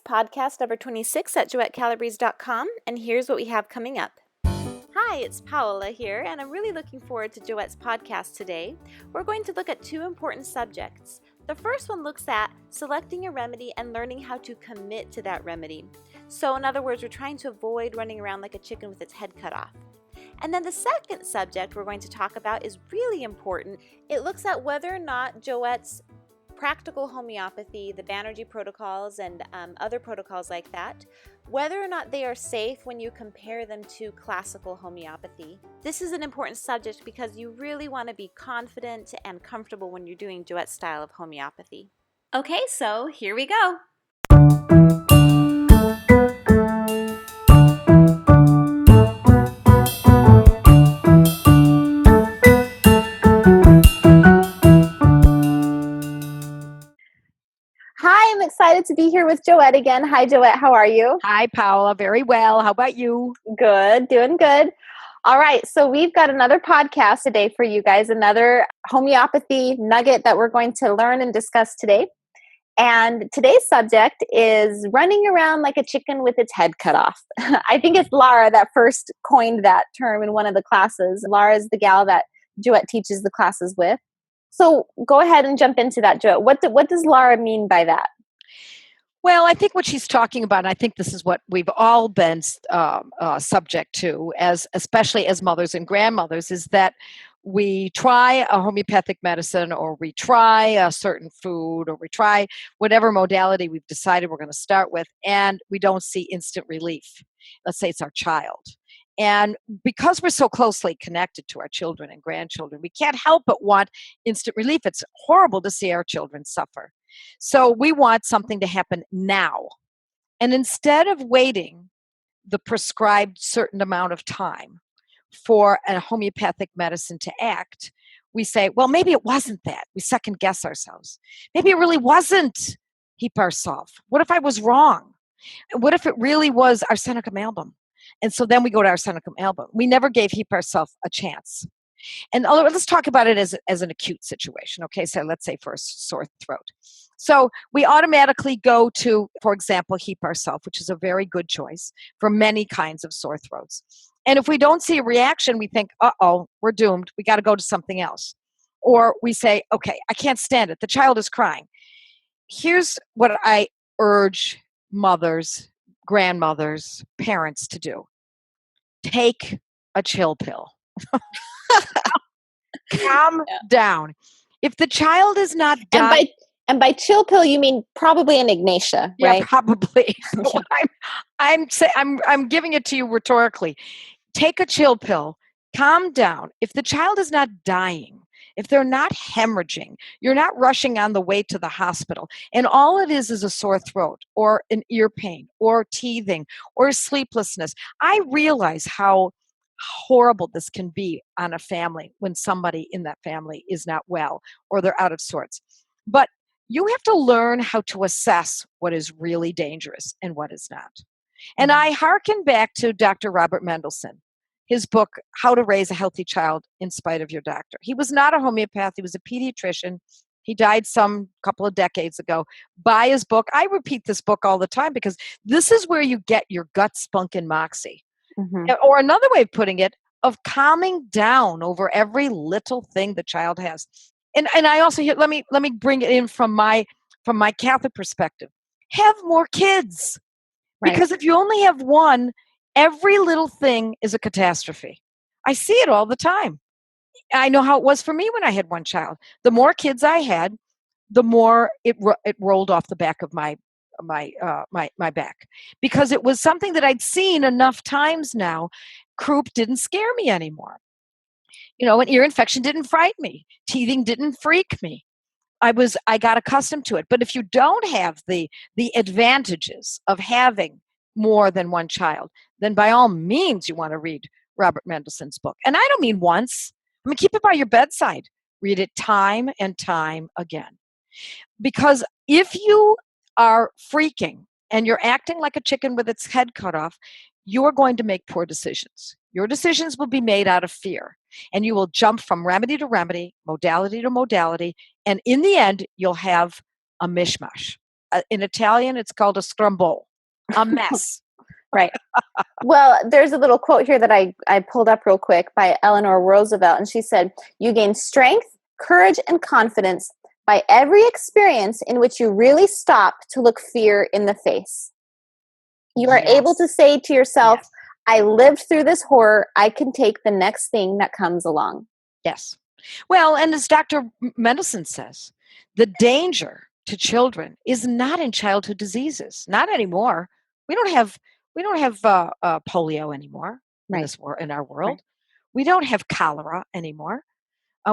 podcast number 26 at joettecalabrese.com, and here's what we have coming up. Hi, it's Paola here, and I'm really looking forward to Joette's podcast today. We're going to look at two important subjects. The first one looks at selecting a remedy and learning how to commit to that remedy. So in other words, we're trying to avoid running around like a chicken with its head cut off. And then the second subject we're going to talk about is really important. It looks at whether or not Joette's practical homeopathy, the Banerji Protocols, and other protocols like that, whether or not they are safe when you compare them to classical homeopathy. This is an important subject because you really want to be confident and comfortable when you're doing Joette's style of homeopathy. Okay, so here we go. Hi, I'm excited to be here with Joette again. Hi, Joette. How are you? Hi, Paola. Very well. How about you? Good. Doing good. All right. So we've got another podcast today for you guys, another homeopathy nugget that we're going to learn and discuss today. And today's subject is running around like a chicken with its head cut off. I think it's Laura that first coined that term in one of the classes. Laura is the gal that Joette teaches the classes with. So go ahead and jump into that, Joette. What does Laura mean by that? Well, I think what she's talking about, and I think this is what we've all been subject to, especially as mothers and grandmothers, is that we try a homeopathic medicine, or we try a certain food, or we try whatever modality we've decided we're going to start with, and we don't see instant relief. Let's say it's our child. And because we're so closely connected to our children and grandchildren, we can't help but want instant relief. It's horrible to see our children suffer. So we want something to happen now. And instead of waiting the prescribed certain amount of time for a homeopathic medicine to act, we say, well, maybe it wasn't that. We second guess ourselves. Maybe it really wasn't Hiparsulf. What if I was wrong? What if it really was arsenicum album? And so then we go to arsenicum album. We never gave Hiparsulf a chance. And let's talk about it as an acute situation. Okay, so let's say for a sore throat. So we automatically go to, for example, Hiparsulf, which is a very good choice for many kinds of sore throats. And if we don't see a reaction, we think, uh-oh, we're doomed. We got to go to something else. Or we say, okay, I can't stand it. The child is crying. Here's what I urge mothers, grandmothers, parents to do. Take a chill pill. Calm down. If the child is not dying, and by chill pill you mean probably an Ignatia, right? Yeah, probably. So I'm giving it to you rhetorically. Take a chill pill. Calm down. If the child is not dying, if they're not hemorrhaging, you're not rushing on the way to the hospital, and all it is a sore throat or an ear pain or teething or sleeplessness. I realize how horrible this can be on a family when somebody in that family is not well or they're out of sorts. But you have to learn how to assess what is really dangerous and what is not. And I hearken back to Dr. Robert Mendelsohn, his book, How to Raise a Healthy Child in Spite of Your Doctor. He was not a homeopath. He was a pediatrician. He died some couple of decades ago. Buy his book. I repeat this book all the time because this is where you get your gut spunk and moxie. Mm-hmm. Or another way of putting it, of calming down over every little thing the child has. And I also hear, let me bring it in from my Catholic perspective. Have more kids. Right. Because if you only have one, every little thing is a catastrophe. I see it all the time. I know how it was for me when I had one child. The more kids I had, the more it rolled off the back of my back, because it was something that I'd seen enough times now. Croup didn't scare me anymore. An ear infection didn't frighten me. Teething didn't freak me. I got accustomed to it. But if you don't have the advantages of having more than one child, then by all means you want to read Robert Mendelsohn's book. And I don't mean once. I mean, keep it by your bedside. Read it time and time again. Because if you are freaking and you're acting like a chicken with its head cut off, you're going to make poor decisions. Your decisions will be made out of fear, and you will jump from remedy to remedy, modality to modality, and in the end, you'll have a mishmash. in Italian, it's called a scramble, a mess. Right. Well, there's a little quote here that I pulled up real quick by Eleanor Roosevelt, and she said, "You gain strength, courage, and confidence by every experience in which you really stop to look fear in the face. You are able to say to yourself, I lived through this horror. I can take the next thing that comes along." Yes. Well, and as Dr. Mendelsohn says, the danger to children is not in childhood diseases. Not anymore. We don't have polio anymore in our world. Right. We don't have cholera anymore.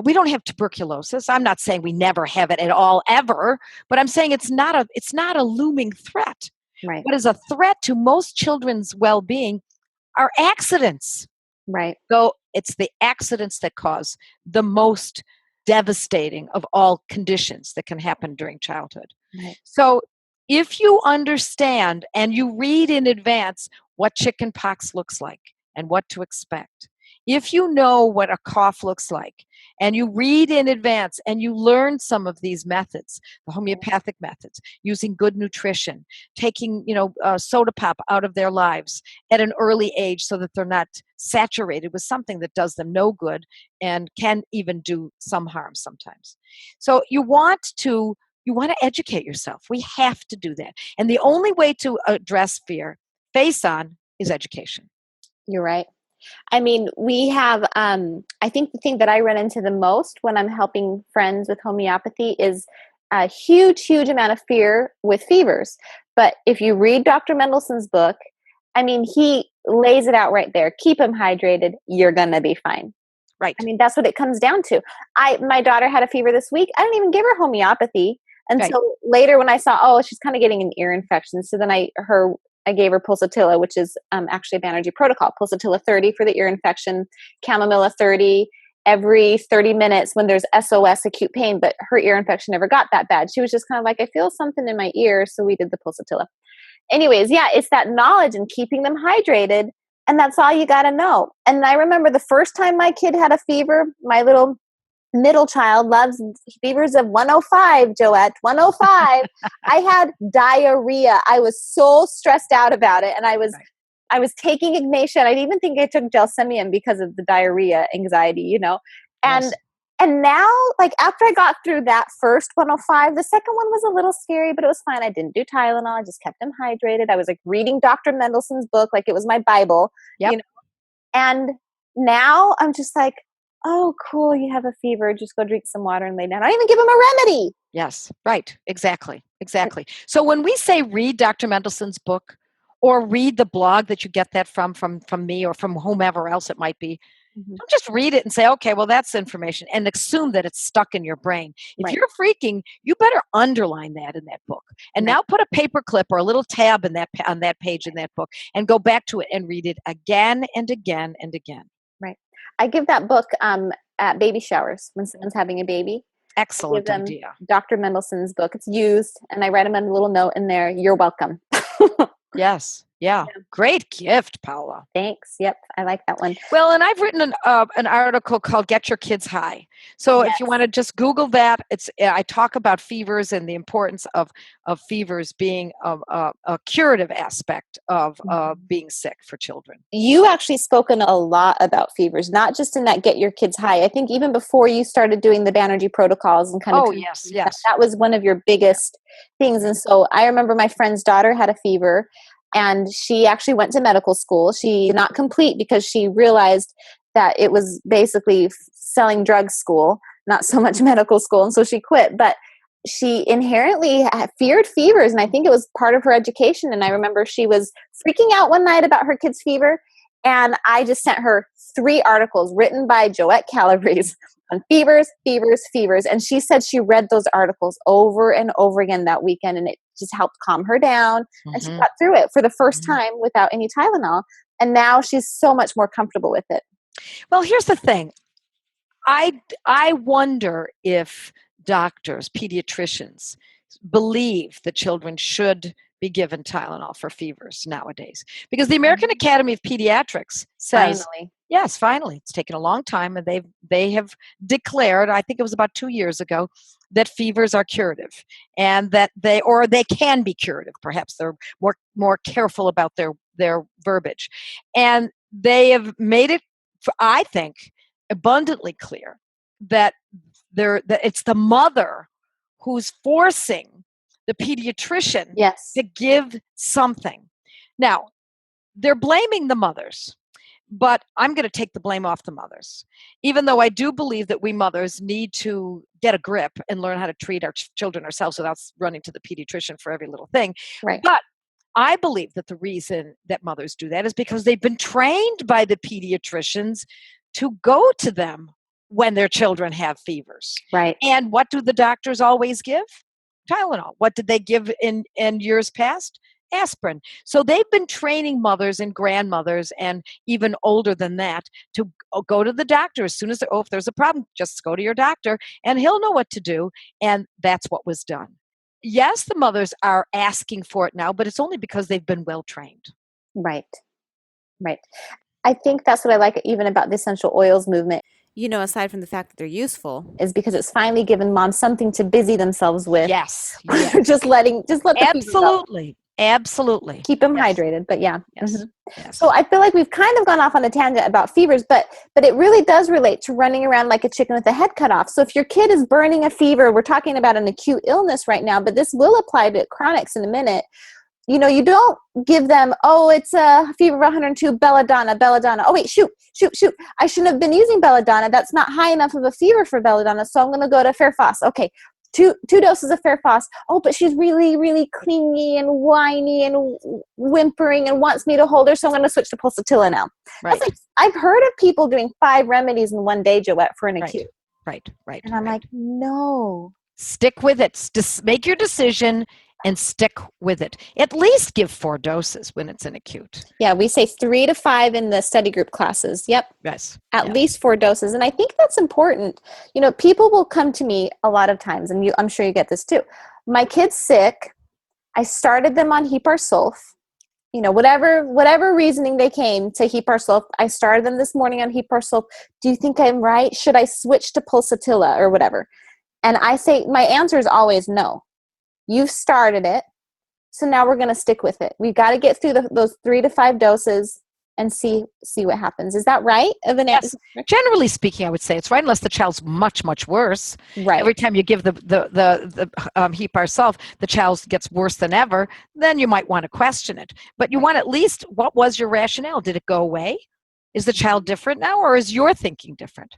We don't have tuberculosis. I'm not saying we never have it at all ever, but I'm saying it's not a looming threat. Right. What is a threat to most children's well-being are accidents. Right. So it's the accidents that cause the most devastating of all conditions that can happen during childhood. Right. So if you understand and you read in advance what chicken pox looks like and what to expect, if you know what a cough looks like and you read in advance and you learn some of these methods, the homeopathic methods, using good nutrition, taking soda pop out of their lives at an early age so that they're not saturated with something that does them no good and can even do some harm sometimes. So you want to educate yourself. We have to do that. And the only way to address fear face on is education. You're right. I mean, we have, I think the thing that I run into the most when I'm helping friends with homeopathy is a huge, huge amount of fear with fevers. But if you read Dr. Mendelsohn's book, I mean, he lays it out right there. Keep them hydrated. You're going to be fine. Right. I mean, that's what it comes down to. My daughter had a fever this week. I didn't even give her homeopathy until later when I saw, she's kind of getting an ear infection. So then I gave her pulsatilla, which is actually a Banerji protocol. Pulsatilla 30 for the ear infection, chamomilla 30 every 30 minutes when there's SOS acute pain, but her ear infection never got that bad. She was just kind of like, I feel something in my ear, so we did the pulsatilla. Anyways, it's that knowledge and keeping them hydrated, and that's all you got to know. And I remember the first time my kid had a fever, my little middle child loves fevers of 105, Joette, 105. I had diarrhea. I was so stressed out about it. And I was taking Ignatia. I even think I took Gelsemium because of the diarrhea anxiety, And now, like, after I got through that first 105, the second one was a little scary, but it was fine. I didn't do Tylenol. I just kept him hydrated. I was like reading Dr. Mendelsohn's book like it was my Bible, And now I'm just like, oh, cool, you have a fever. Just go drink some water and lay down. I don't even give him a remedy. Yes, right. Exactly. So when we say read Dr. Mendelsohn's book or read the blog that you get that from me or from whomever else it might be, don't just read it and say, okay, well, that's information and assume that it's stuck in your brain. If you're freaking, you better underline that in that book. And now put a paper clip or a little tab on that page in that book and go back to it and read it again and again and again. Right. I give that book at baby showers when someone's having a baby. Excellent idea. Dr. Mendelsohn's book. It's used, and I write them a little note in there. You're welcome. Yes. Yeah. Great gift, Paola. Thanks. Yep. I like that one. Well, and I've written an article called Get Your Kids High. So if you want to just Google that, I talk about fevers and the importance of fevers being a curative aspect of being sick for children. You actually spoken a lot about fevers, not just in that Get Your Kids High. I think even before you started doing the Banerji Protocols and kind of yes. That was one of your biggest things. And so I remember my friend's daughter had a fever. And she actually went to medical school. She did not complete because she realized that it was basically selling drug school, not so much medical school. And so she quit. But she inherently feared fevers. And I think it was part of her education. And I remember she was freaking out one night about her kid's fever. And I just sent her 3 articles written by Joette Calabrese on fevers. And she said she read those articles over and over again that weekend. And it just helped calm her down. And she got through it for the first time without any Tylenol. And now she's so much more comfortable with it. Well, here's the thing. I wonder if doctors, pediatricians, believe that children should be given Tylenol for fevers nowadays. Because the American Academy of Pediatrics says, finally, it's taken a long time, and they have declared, I think it was about 2 years ago, that fevers are curative, and that they can be curative. Perhaps they're more careful about their verbiage, and they have made it, I think, abundantly clear that that it's the mother who's forcing the pediatrician Yes. to give something. Now, they're blaming the mothers, but I'm going to take the blame off the mothers, even though I do believe that we mothers need to get a grip and learn how to treat our children ourselves without running to the pediatrician for every little thing. Right. But I believe that the reason that mothers do that is because they've been trained by the pediatricians to go to them when their children have fevers. Right. And what do the doctors always give? Tylenol. What did they give in years past? Aspirin. So they've been training mothers and grandmothers and even older than that to go to the doctor as soon as if there's a problem, just go to your doctor and he'll know what to do. And that's what was done. Yes, the mothers are asking for it now, but it's only because they've been well trained. Right. Right. I think that's what I like even about the essential oils movement. Aside from the fact that they're useful, is because it's finally given moms something to busy themselves with. Yes. just let the absolutely. Absolutely. Keep them hydrated, but yeah. Yes. Mm-hmm. Yes. So I feel like we've kind of gone off on a tangent about fevers, but it really does relate to running around like a chicken with a head cut off. So if your kid is burning a fever, we're talking about an acute illness right now, but this will apply to chronics in a minute. You don't give them, it's a fever of 102, belladonna. Oh, wait, shoot. I shouldn't have been using belladonna. That's not high enough of a fever for belladonna, so I'm going to go to Fairfoss. Okay, two doses of Fairfoss. Oh, but she's really, really clingy and whiny and whimpering and wants me to hold her, so I'm going to switch to pulsatilla now. Right. I've heard of people doing 5 remedies in one day, Joette, for an acute. Right. And I'm like, no. Stick with it. Just make your decision and stick with it. At least give 4 doses when it's an acute. Yeah, we say 3 to 5 in the study group classes. Yep. Yes. At least 4 doses. And I think that's important. People will come to me a lot of times, and I'm sure you get this too. My kid's sick. I started them on Hepar Sulf. Whatever reasoning they came to Hepar Sulf, I started them this morning on Hepar Sulf. Do you think I'm right? Should I switch to pulsatilla or whatever? And I say, my answer is always no. You've started it, so now we're going to stick with it. We've got to get through those 3 to 5 doses and see what happens. Is that right? Yes. Generally speaking, I would say it's right, unless the child's much, much worse. Right. Every time you give the Hepar Sulf, the child gets worse than ever. Then you might want to question it. But you want at least, what was your rationale? Did it go away? Is the child different now, or is your thinking different?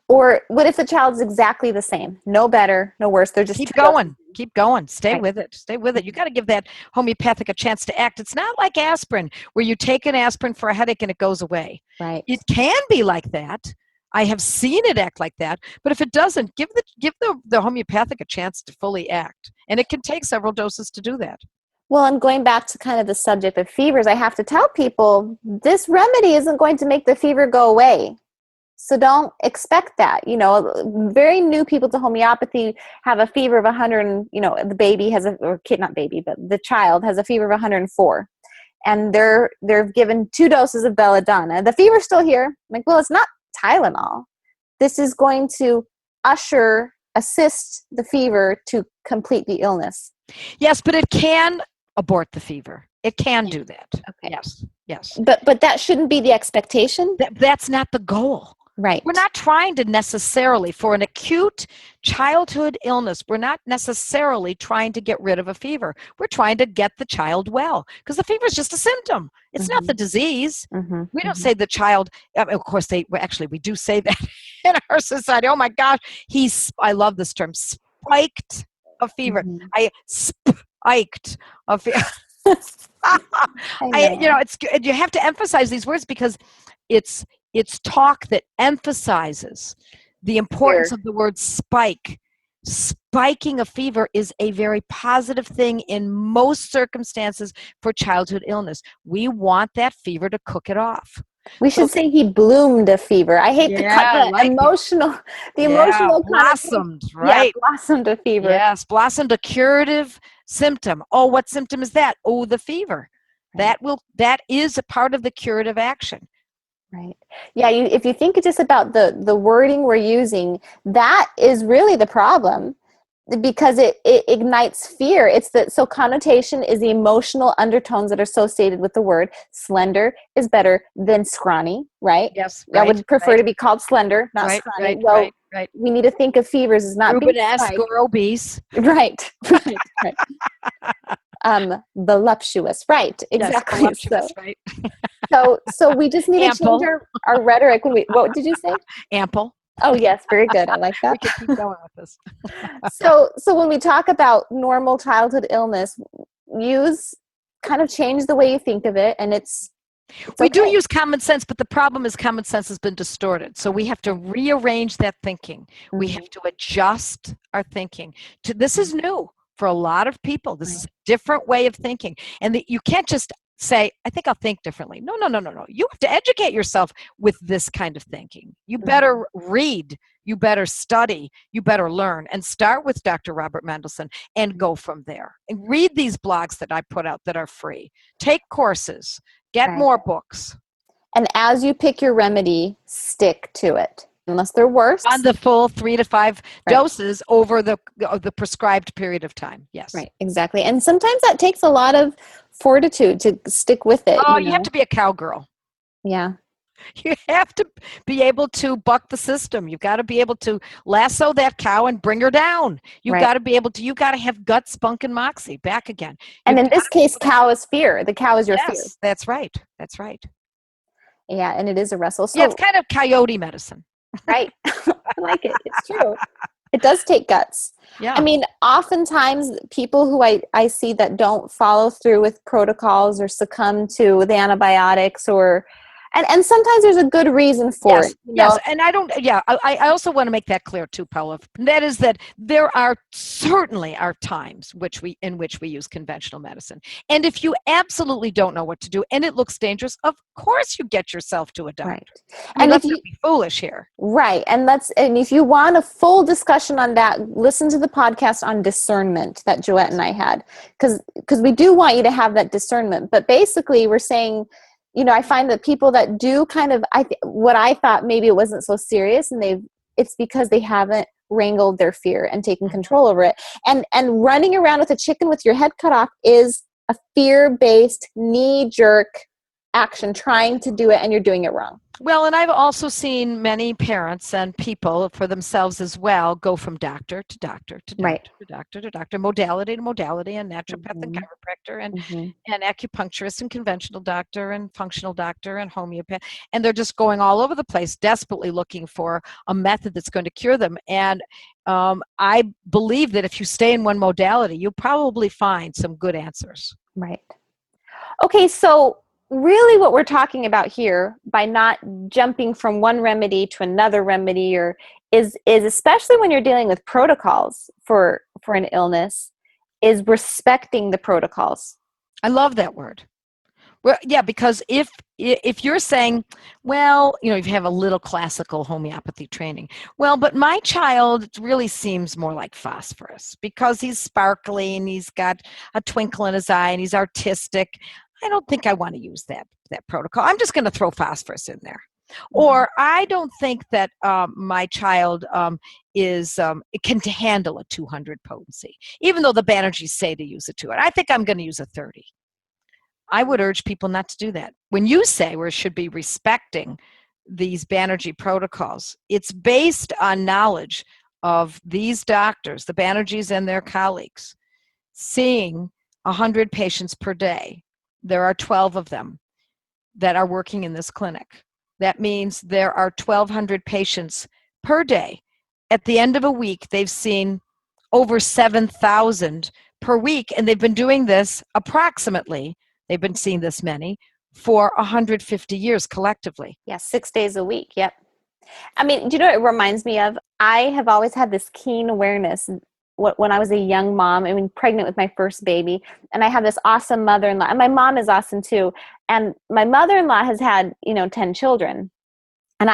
Or what if the child's exactly the same? No better, no worse. They're just keep going. Stay with it. You got to give that homeopathic a chance to act. It's not like aspirin, where you take an aspirin for a headache and it goes away. Right. It can be like that. I have seen it act like that. But if it doesn't, give the homeopathic a chance to fully act. And it can take several doses to do that. Well, and going back to kind of the subject of fevers, I have to tell people this remedy isn't going to make the fever go away. So don't expect that. Very new people to homeopathy have a fever of 100, and, the baby has the child has a fever of 104. And they're given 2 doses of belladonna. The fever's still here. I'm like, well, it's not Tylenol. This is going to assist the fever to complete the illness. Yes, but it can abort the fever. It can do that. Okay. Yes. But that shouldn't be the expectation. That's not the goal. Right. We're not trying to necessarily, for an acute childhood illness, we're not necessarily trying to get rid of a fever. We're trying to get the child well, because the fever is just a symptom. It's not the disease. Mm-hmm. We don't say the child, of course, we do say that in our society. Oh my gosh, I love this term, spiked a fever. Mm-hmm. I spiked a fever. You have to emphasize these words because it's talk that emphasizes the importance of the word spike. Spiking a fever is a very positive thing in most circumstances for childhood illness. We want that fever to cook it off. We should say he bloomed a fever. I hate the emotional blossomed, right? Yeah, blossomed a fever. Yes, blossomed a curative symptom. Oh, what symptom is that? Oh, the fever. Right. That is a part of the curative action. Right. Yeah, if you think just about the wording we're using, that is really the problem. because it ignites fear. So connotation is the emotional undertones that are associated with the word. Slender is better than scrawny, right? Yes. I would prefer to be called slender, not scrawny. Right. We need to think of fevers as not being Rubenesque or obese. Right. Voluptuous. Right. Exactly. Yes, voluptuous, right. So we just need to change our rhetoric. What did you say? Ample. Oh, yes. Very good. I like that. We can keep going with this. So when we talk about normal childhood illness, change the way you think of it. And we do use common sense, but the problem is common sense has been distorted. So we have to rearrange that thinking. Mm-hmm. We have to adjust our thinking. This is new for a lot of people. This is a different way of thinking. And you can't just say, I think I'll think differently. No. You have to educate yourself with this kind of thinking. You better read. You better study. You better learn. And start with Dr. Robert Mendelsohn and go from there. And read these blogs that I put out that are free. Take courses. Get more books. And as you pick your remedy, stick to it. Unless they're worse. On the full 3 to 5 doses over the prescribed period of time. Yes. Right, exactly. And sometimes that takes a lot of fortitude to stick with it. Oh, you have to be a cowgirl. Yeah. You have to be able to buck the system. You've got to be able to lasso that cow and bring her down. You've got to be able to, you got to have gut, spunk, and moxie back again. And in this case, cow is fear. The cow is your fear. That's right. Yeah, and it is a wrestle. So, yeah, it's kind of coyote medicine. Right. I like it. It's true. It does take guts. Yeah. I mean, oftentimes people who I see that don't follow through with protocols or succumb to the antibiotics and sometimes there's a good reason for it. Yes. And I also want to make that clear too, Paola. That is that there are certainly times in which we use conventional medicine. And if you absolutely don't know what to do and it looks dangerous, of course you get yourself to a doctor. Right. And let's not be foolish here. Right. And if you want a full discussion on that, listen to the podcast on discernment that Joette and I had. Because we do want you to have that discernment. But basically we're saying, I find that people that do kind of, what I thought maybe it wasn't so serious, and it's because they haven't wrangled their fear and taken control over it. And running around with a chicken with your head cut off is a fear-based, knee-jerk action, trying to do it, and you're doing it wrong. Well, and I've also seen many parents and people for themselves as well go from doctor to doctor to doctor to doctor to doctor, modality to modality, and naturopath and chiropractor and acupuncturist and conventional doctor and functional doctor and homeopath. And they're just going all over the place, desperately looking for a method that's going to cure them. And I believe that if you stay in one modality, you'll probably find some good answers. Right. Okay, so really what we're talking about here by not jumping from one remedy to another remedy is especially when you're dealing with protocols for an illness, is respecting the protocols. I love that word. Well, yeah, because if you're saying, well, you have a little classical homeopathy training. Well, but my child really seems more like phosphorus because he's sparkly and he's got a twinkle in his eye and he's artistic. I don't think I want to use that protocol. I'm just going to throw phosphorus in there. Or I don't think that my child can handle a 200 potency, even though the Banerjis say to use a 200. I think I'm going to use a 30. I would urge people not to do that. When you say we should be respecting these Banerji protocols, it's based on knowledge of these doctors, the Banerjis and their colleagues, seeing 100 patients per day. There are 12 of them that are working in this clinic. That means there are 1,200 patients per day. At the end of a week, they've seen over 7,000 per week, and they've been doing this approximately, they've been seeing this many, for 150 years collectively. Yeah, 6 days a week, yep. I mean, do you know what it reminds me of? I have always had this keen awareness when I was a young mom, I mean, pregnant with my first baby, and I have this awesome mother-in-law, and my mom is awesome too. And my mother-in-law has had, 10 children. And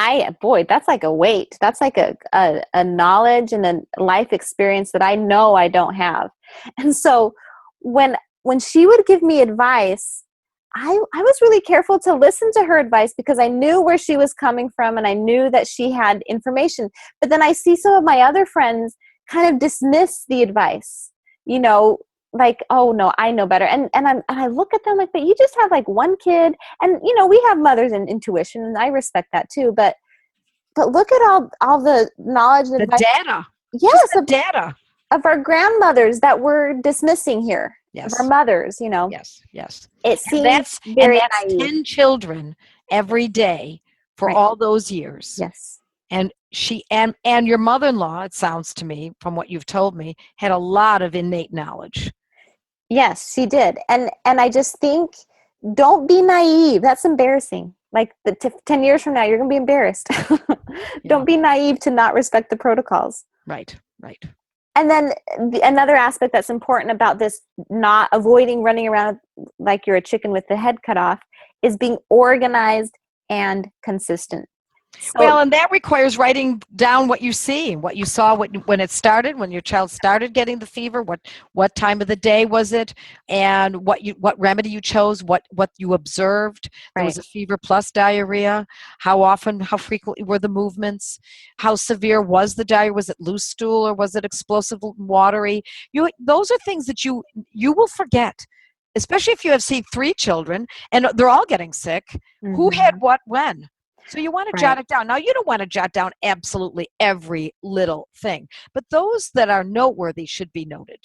that's like a weight. That's like a knowledge and a life experience that I know I don't have. And so when she would give me advice, I was really careful to listen to her advice because I knew where she was coming from and I knew that she had information. But then I see some of my other friends kind of dismiss the advice, like, oh no, I know better. And I look at them like, but you just have like one kid, and we have mothers and intuition, and I respect that too. But look at all the knowledge and The advice. data. Yes, the data. Of our grandmothers that we're dismissing here. Yes. Of our mothers, Yes. It seems very naive. 10 children every day for all those years. Yes. And and your mother-in-law, it sounds to me, from what you've told me, had a lot of innate knowledge. Yes, she did. And I just think, don't be naive. That's embarrassing. Like 10 years from now, you're going to be embarrassed. Don't be naive to not respect the protocols. Right. And then another aspect that's important about this, not avoiding running around like you're a chicken with the head cut off, is being organized and consistent. So, and that requires writing down what you see, what you saw when it started, when your child started getting the fever, what time of the day was it, and what remedy you chose, what you observed. There was a fever plus diarrhea. How often, how frequently were the movements? How severe was the diarrhea? Was it loose stool or was it explosive and watery? Those are things that you will forget, especially if you have seen 3 children and they're all getting sick. Mm-hmm. Who had what when? So you want to jot it down. Now, you don't want to jot down absolutely every little thing, but those that are noteworthy should be noted.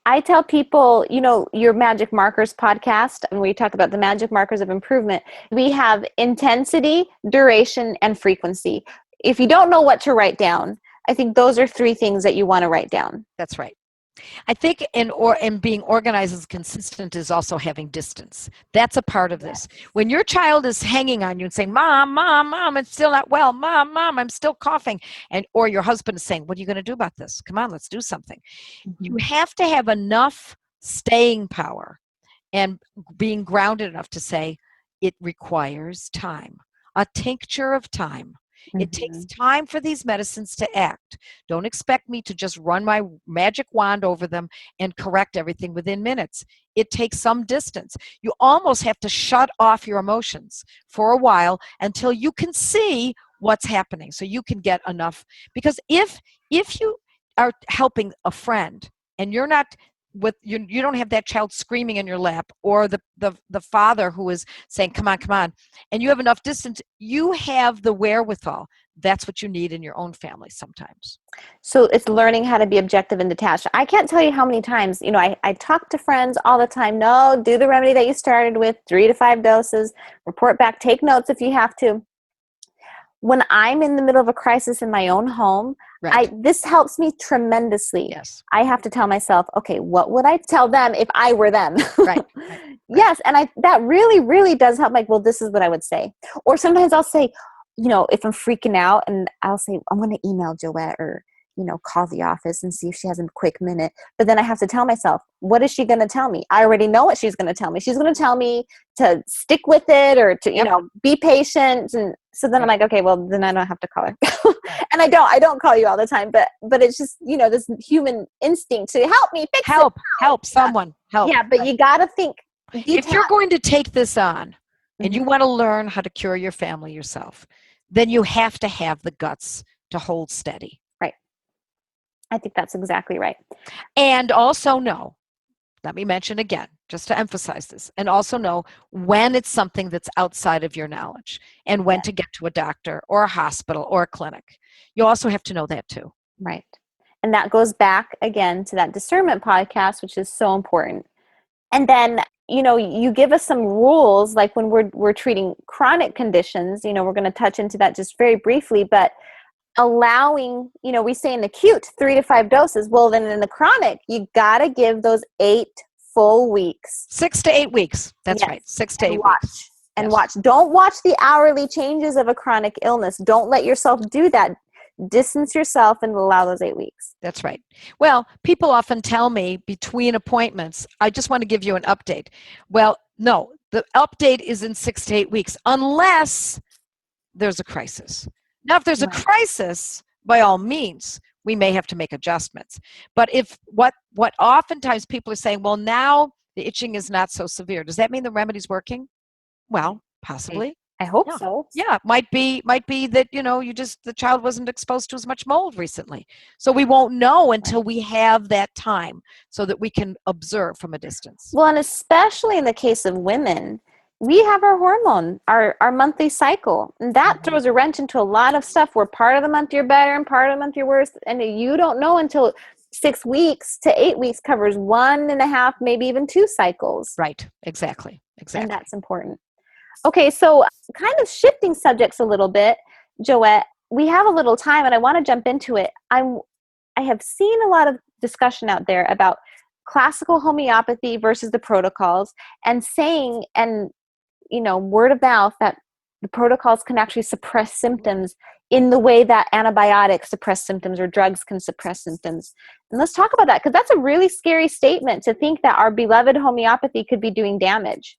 I tell people, your Magic Markers podcast, and we talk about the magic markers of improvement. We have intensity, duration, and frequency. If you don't know what to write down, I think those are 3 things that you want to write down. That's right. I think in being organized and consistent is also having distance. That's a part of this. When your child is hanging on you and saying, Mom, I'm still not well. Mom, I'm still coughing. Or your husband is saying, what are you going to do about this? Come on, let's do something. Mm-hmm. You have to have enough staying power and being grounded enough to say, it requires time, a tincture of time. It takes time for these medicines to act. Don't expect me to just run my magic wand over them and correct everything within minutes. It takes some distance. You almost have to shut off your emotions for a while until you can see what's happening, so you can get enough. Because if you are helping a friend and you're not you don't have that child screaming in your lap, or the father who is saying, come on, and you have enough distance, you have the wherewithal. That's what you need in your own family sometimes. So it's learning how to be objective and detached. I can't tell you how many times, I talk to friends all the time. No, do the remedy that you started with, 3 to 5 doses, report back, take notes if you have to. When I'm in the middle of a crisis in my own home, this helps me tremendously. Yes. I have to tell myself, okay, what would I tell them if I were them? Right. Yes, and that really, really does help. Like, well, this is what I would say. Or sometimes I'll say, if I'm freaking out, and I'll say, I'm going to email Joette, or call the office and see if she has a quick minute. But then I have to tell myself, what is she going to tell me? I already know what she's going to tell me. She's going to tell me to stick with it, or to, be patient. And so then I'm like, okay, well, then I don't have to call her. And I don't call you all the time, but it's just, this human instinct to help me fix it. Help someone. Help. Yeah, but you got to think. If you're going to take this on and you want to learn how to cure your family yourself, then you have to have the guts to hold steady. I think that's exactly right. And also know, let me mention again, just to emphasize this, and also know when it's something that's outside of your knowledge, and when to get to a doctor or a hospital or a clinic. You also have to know that too. Right. And that goes back again to that discernment podcast, which is so important. And then, you give us some rules, like when we're treating chronic conditions, we're going to touch into that just very briefly, but allowing, we say in the acute 3 to 5 doses. Well, then in the chronic, you got to give those 8 full weeks. 6 to 8 weeks. That's right. 6 to 8 weeks. And watch. Don't watch the hourly changes of a chronic illness. Don't let yourself do that. Distance yourself and allow those 8 weeks. That's right. Well, people often tell me between appointments, I just want to give you an update. Well, no, the update is in 6 to 8 weeks, unless there's a crisis. Now, if there's a crisis, by all means, we may have to make adjustments. But if what oftentimes people are saying, well, now the itching is not so severe. Does that mean the remedy's working? Well, possibly. I hope Yeah. so. Yeah, might be that, the child wasn't exposed to as much mold recently. So we won't know until we have that time so that we can observe from a distance. Well, and especially in the case of women, we have our hormone, our monthly cycle. And that throws a wrench into a lot of stuff where part of the month you're better and part of the month you're worse. And you don't know until 6 weeks to 8 weeks covers 1.5, maybe even 2 cycles. Right. Exactly. And that's important. Okay, so kind of shifting subjects a little bit, Joette, we have a little time and I want to jump into it. I have seen a lot of discussion out there about classical homeopathy versus the protocols, and saying, and word of mouth, that the protocols can actually suppress symptoms in the way that antibiotics suppress symptoms or drugs can suppress symptoms. And let's talk about that, because that's a really scary statement to think that our beloved homeopathy could be doing damage.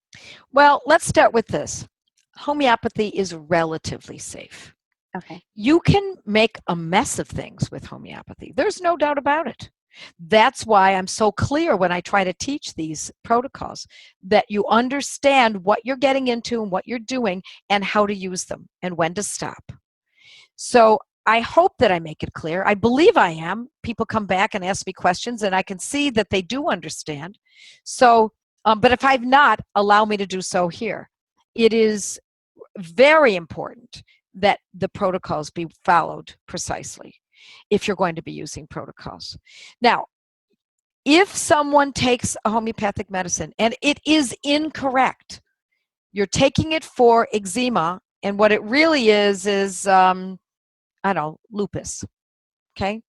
Well, let's start with this. Homeopathy is relatively safe. Okay. You can make a mess of things with homeopathy. There's no doubt about it. That's why I'm so clear when I try to teach these protocols, that you understand what you're getting into and what you're doing and how to use them and when to stop. So I hope that I make it clear. I believe I am. People come back and ask me questions, and I can see that they do understand. So, but if I've not, allow me to do so here. It is very important that the protocols be followed precisely if you're going to be using protocols. Now, if someone takes a homeopathic medicine and it is incorrect, you're taking it for eczema, and what it really is lupus. Okay?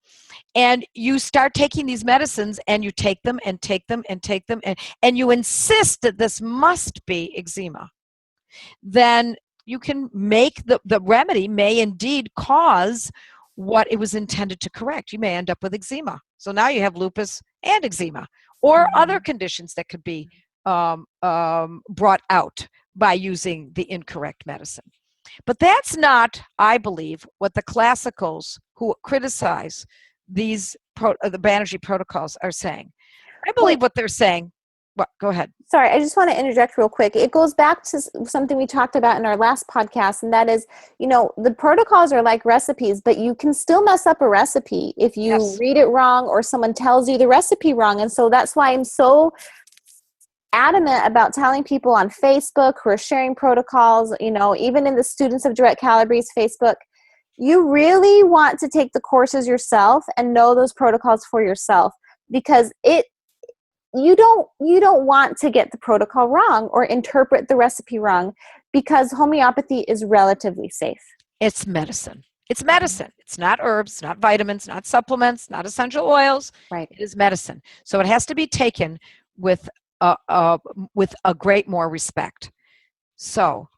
And you start taking these medicines and you take them and take them and take them, and you insist that this must be eczema, then you can make the remedy may indeed cause what it was intended to correct. You may end up with eczema. So now you have lupus and eczema, or other conditions that could be brought out by using the incorrect medicine. But that's not, I believe, what the classicals who criticize these the Banerji Protocols are saying. I believe what they're saying. Well, go ahead. Sorry, I just want to interject real quick. It goes back to something we talked about in our last podcast, and that is, the protocols are like recipes, but you can still mess up a recipe if you read it wrong or someone tells you the recipe wrong. And so that's why I'm so adamant about telling people on Facebook who are sharing protocols, even in the Students of Joette Calabrese Facebook, you really want to take the courses yourself and know those protocols for yourself, because you don't want to get the protocol wrong or interpret the recipe wrong, because homeopathy is relatively safe. It's medicine. It's medicine. It's not herbs, not vitamins, not supplements, not essential oils. Right. It is medicine. So it has to be taken with a great more respect. So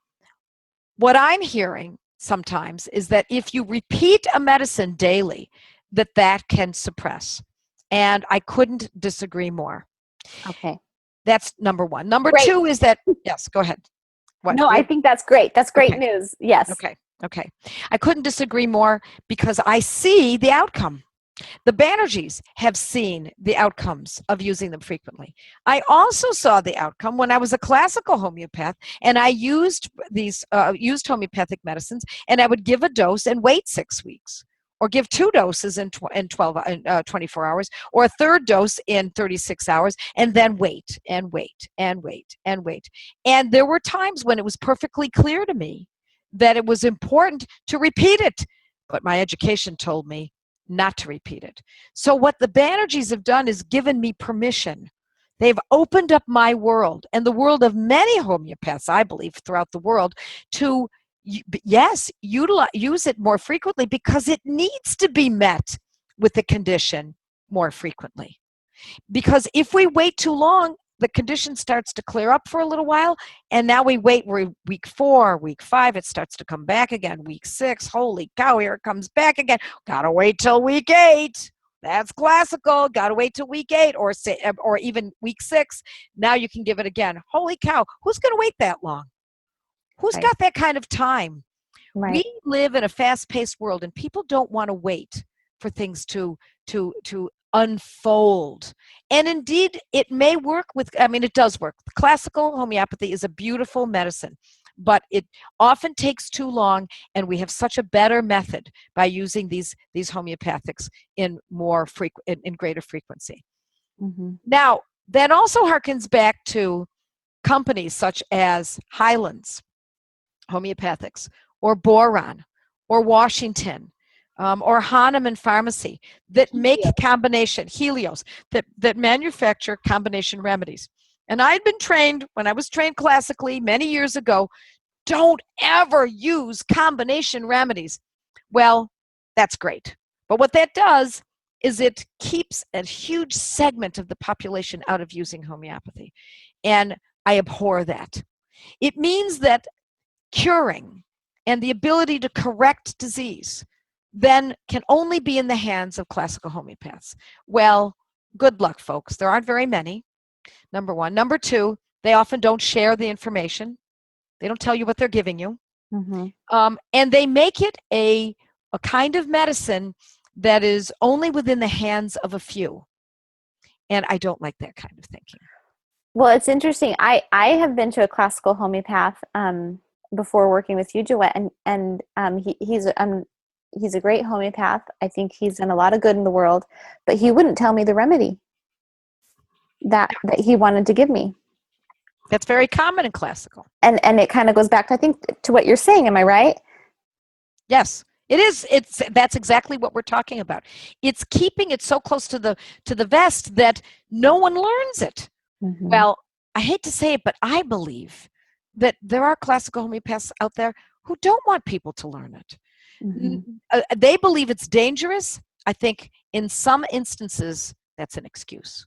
what I'm hearing sometimes is that if you repeat a medicine daily, that can suppress. And I couldn't disagree more. Okay. That's number one. Number two is that, yes, go ahead. What? No, I think that's great. That's great news. Yes. Okay. I couldn't disagree more, because I see the outcome. The Banerjis have seen the outcomes of using them frequently. I also saw the outcome when I was a classical homeopath, and I used used homeopathic medicines, and I would give a dose and wait 6 weeks, or give 2 doses in 24 hours, or a third dose in 36 hours, and then wait and wait and wait and wait. And there were times when it was perfectly clear to me that it was important to repeat it, but my education told me not to repeat it. So what the Banerjis have done is given me permission. They've opened up my world and the world of many homeopaths, I believe, throughout the world, to use it more frequently, because it needs to be met with the condition more frequently. Because if we wait too long, the condition starts to clear up for a little while, and now we're week 4, week 5, it starts to come back again. Week 6, holy cow, here it comes back again. Gotta wait till week 8. That's classical. Gotta wait till week 8, or even week 6. Now you can give it again. Holy cow, who's gonna wait that long? Who's got that kind of time? Right. We live in a fast-paced world, and people don't want to wait for things to unfold. And indeed, it may work it does work. Classical homeopathy is a beautiful medicine, but it often takes too long, and we have such a better method by using these homeopathics in greater frequency. Mm-hmm. Now, that also harkens back to companies such as Highlands Homeopathics, or Boron, or Washington, or Hahnemann Pharmacy that make Helios, that manufacture combination remedies. And I'd been trained, when I was trained classically many years ago, don't ever use combination remedies. Well, that's great. But what that does is it keeps a huge segment of the population out of using homeopathy. And I abhor that. It means that curing and the ability to correct disease then can only be in the hands of classical homeopaths. Well, good luck, folks. There aren't very many, number one. Number two, they often don't share the information. They don't tell you what they're giving you. Mm-hmm. And they make it a kind of medicine that is only within the hands of a few. And I don't like that kind of thinking. Well, it's interesting. I have been to a classical homeopath before working with you, Joette, and he's a great homeopath. I think he's done a lot of good in the world, but he wouldn't tell me the remedy that he wanted to give me. That's very common in classical. And it kind of goes back to, I think, to what you're saying. Am I right? Yes, it is. That's exactly what we're talking about. It's keeping it so close to the vest that no one learns it. Mm-hmm. Well, I hate to say it, but I believe that there are classical homeopaths out there who don't want people to learn it. Mm-hmm. They believe it's dangerous. I think in some instances that's an excuse.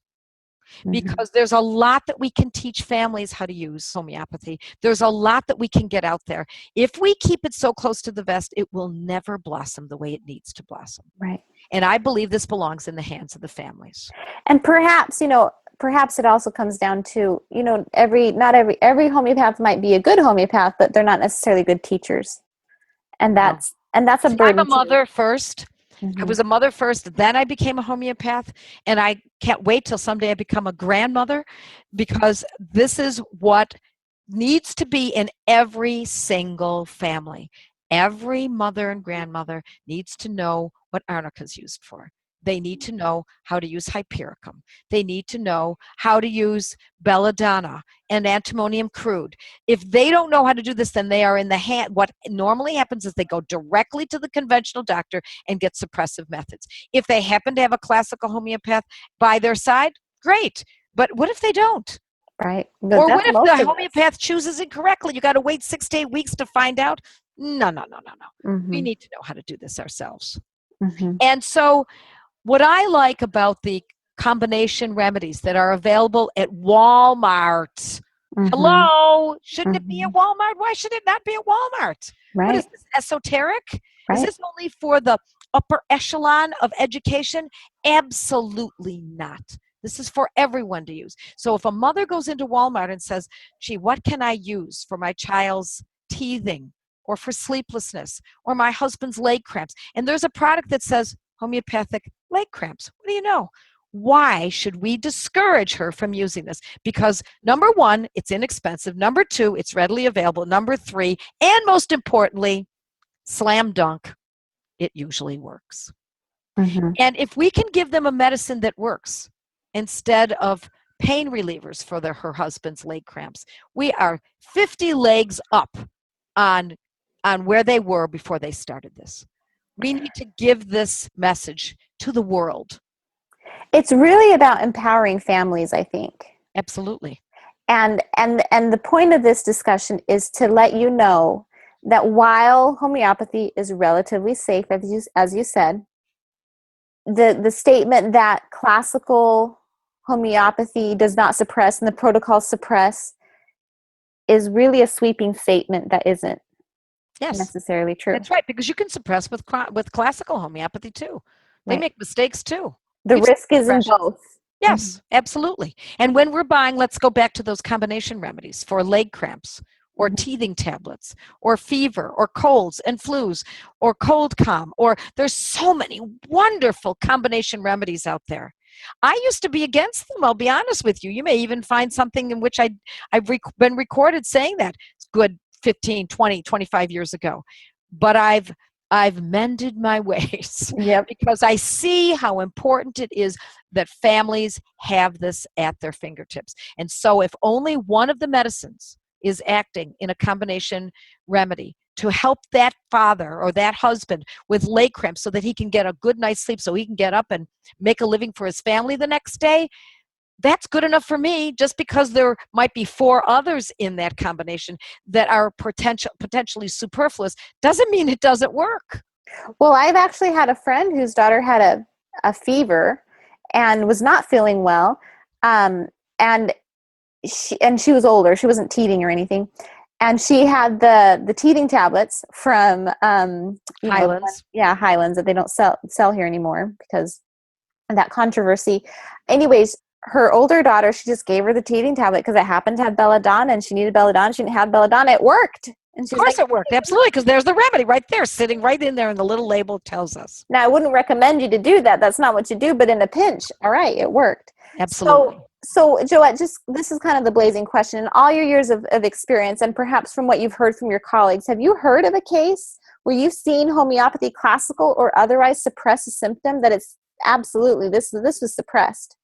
Because there's a lot that we can teach families how to use homeopathy. There's a lot that we can get out there. If we keep it so close to the vest, it will never blossom the way it needs to blossom. Right. And I believe this belongs in the hands of the families. And perhaps it also comes down to, not every homeopath might be a good homeopath, but they're not necessarily good teachers. And that's a burden. I'm a mother first. Mm-hmm. I was a mother first, then I became a homeopath, and I can't wait till someday I become a grandmother, because this is what needs to be in every single family. Every mother and grandmother needs to know what arnica is used for. They need to know how to use hypericum. They need to know how to use belladonna and antimonium crude. If they don't know how to do this, then they are in the hand. What normally happens is they go directly to the conventional doctor and get suppressive methods. If they happen to have a classical homeopath by their side, great. But what if they don't? Right. Or what if the homeopath chooses incorrectly? You got to wait 6 to 8 weeks to find out? No. Mm-hmm. We need to know how to do this ourselves. Mm-hmm. And so what I like about the combination remedies that are available at Walmart. Mm-hmm. Hello? Shouldn't it be at Walmart? Why should it not be at Walmart? Right. What is this, esoteric? Right. Is this only for the upper echelon of education? Absolutely not. This is for everyone to use. So if a mother goes into Walmart and says, gee, what can I use for my child's teething or for sleeplessness or my husband's leg cramps? And there's a product that says homeopathic leg cramps. What do you know? Why should we discourage her from using this? Because number one, it's inexpensive. Number two, it's readily available. Number three, and most importantly, slam dunk, it usually works. Mm-hmm. And if we can give them a medicine that works instead of pain relievers for her husband's leg cramps, we are 50 legs up on where they were before they started this. We need to give this message to the world. It's really about empowering families, I think. Absolutely. And the point of this discussion is to let you know that while homeopathy is relatively safe, as you said, the statement that classical homeopathy does not suppress and the protocols suppress is really a sweeping statement that isn't necessarily true. That's right, because you can suppress with classical homeopathy too. They make mistakes too. The risk is in both. Yes, absolutely. And when we're buying, let's go back to those combination remedies for leg cramps or teething tablets or fever or colds and flus or cold calm, or there's so many wonderful combination remedies out there. I used to be against them, I'll be honest with you. You may even find something in which I've been recorded saying that. It's good 15, 20, 25 years ago. But I've mended my ways Yep. because I see how important it is that families have this at their fingertips. And so if only one of the medicines is acting in a combination remedy to help that father or that husband with leg cramps so that he can get a good night's sleep, so he can get up and make a living for his family the next day, that's good enough for me. Just because there might be 4 others in that combination that are potentially superfluous doesn't mean it doesn't work. Well, I've actually had a friend whose daughter had a fever and was not feeling well. And she was older. She wasn't teething or anything. And she had the teething tablets from Highlands. Highlands that they don't sell here anymore because of that controversy. Anyways, her older daughter, she just gave her the teething tablet because it happened to have belladonna and she needed belladonna. She didn't have belladonna. It worked. And of course it worked. Absolutely. Because there's the remedy right there, sitting right in there, and the little label tells us. Now, I wouldn't recommend you to do that. That's not what you do. But in a pinch, all right, it worked. Absolutely. So Joette, this is kind of the blazing question. In all your years of experience, and perhaps from what you've heard from your colleagues, have you heard of a case where you've seen homeopathy, classical or otherwise, suppress a symptom that it's absolutely, this was suppressed?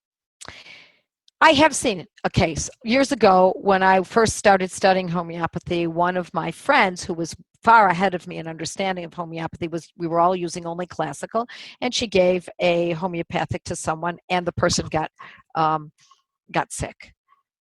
I have seen a case years ago when I first started studying homeopathy. One of my friends who was far ahead of me in understanding of homeopathy we were all using only classical, and she gave a homeopathic to someone, and the person got sick.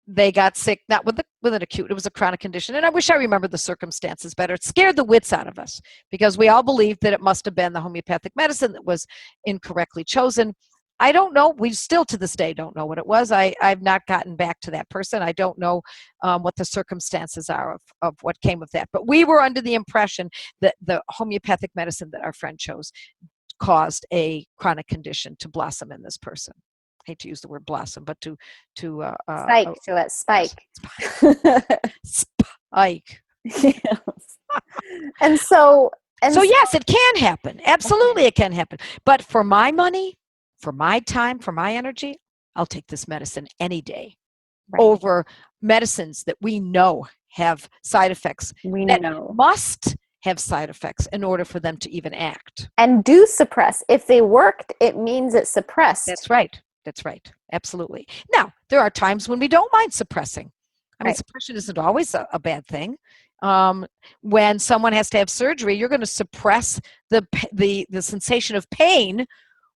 They got sick, not with an acute, it was a chronic condition. And I wish I remembered the circumstances better. It scared the wits out of us because we all believed that it must have been the homeopathic medicine that was incorrectly chosen. I don't know. We still to this day don't know what it was. I've not gotten back to that person. I don't know what the circumstances are of what came of that. But we were under the impression that the homeopathic medicine that our friend chose caused a chronic condition to blossom in this person. I hate to use the word blossom, but to spike, Joette, spike. Spike. Yes. And so yes, it can happen. Absolutely, it can happen. But for my money, for my time, for my energy, I'll take this medicine any day over medicines that we know have side effects. We that know must have side effects in order for them to even act. And do suppress. If they worked, it means it's suppressed. That's right. That's right. Absolutely. Now, there are times when we don't mind suppressing. I mean, suppression isn't always a bad thing. When someone has to have surgery, you're going to suppress the sensation of pain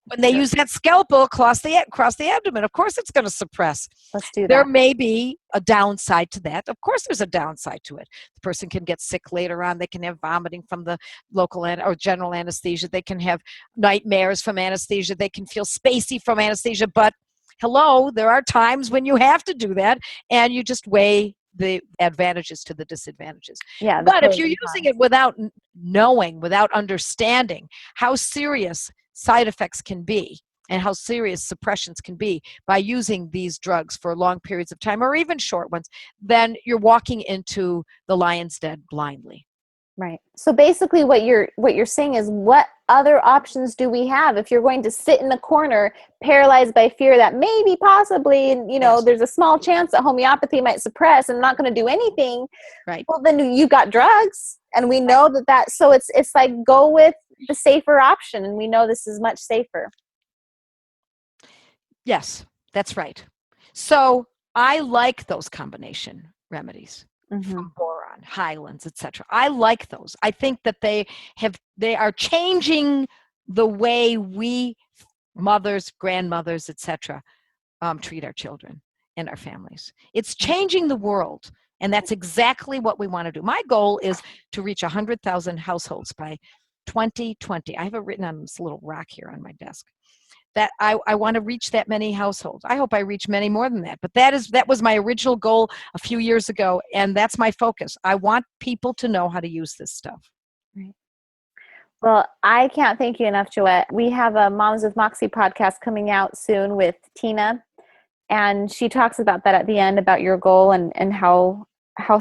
when they use that scalpel across the abdomen. Of course, it's going to suppress. Let's do that. There may be a downside to that. Of course, there's a downside to it. The person can get sick later on. They can have vomiting from the local or general anesthesia. They can have nightmares from anesthesia. They can feel spacey from anesthesia. But hello, there are times when you have to do that, and you just weigh the advantages to the disadvantages. Yeah. But if you're using it without knowing, without understanding how serious side effects can be and how serious suppressions can be by using these drugs for long periods of time or even short ones, then you're walking into the lion's den blindly. Right. So basically what you're saying is, what other options do we have if you're going to sit in the corner paralyzed by fear that maybe possibly, there's a small chance that homeopathy might suppress and not going to do anything. Right. Well, then you got drugs, and we know that so it's like go with the safer option, and we know this is much safer. Yes, that's right. So I like those combination remedies. From boron, Highlands, etc. I like those. I think that they are changing the way we mothers, grandmothers, etc. Treat our children and our families. It's changing the world, and that's exactly what we want to do. My goal is to reach 100,000 households by 2020. I have it written on this little rock here on my desk. That I want to reach that many households. I hope I reach many more than that. But that was my original goal a few years ago, and that's my focus. I want people to know how to use this stuff. Right. Well, I can't thank you enough, Joette. We have a Moms with Moxie podcast coming out soon with Tina, and she talks about that at the end, about your goal and how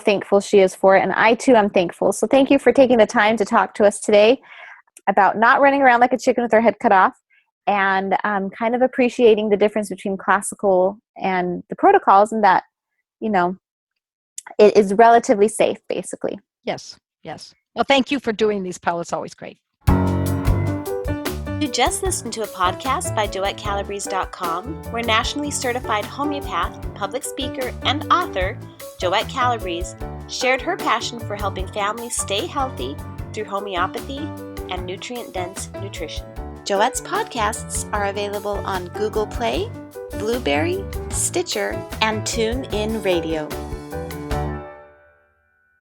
thankful she is for it. And I too am thankful. So thank you for taking the time to talk to us today about not running around like a chicken with our head cut off, and kind of appreciating the difference between classical and the protocols, and that, it is relatively safe, basically. Yes. Well, thank you for doing these, Paola. It's always great. You just listened to a podcast by JoetteCalabrese.com, where nationally certified homeopath, public speaker, and author Joette Calabrese shared her passion for helping families stay healthy through homeopathy and nutrient-dense nutrition. Joette's podcasts are available on Google Play, Blueberry, Stitcher, and TuneIn Radio.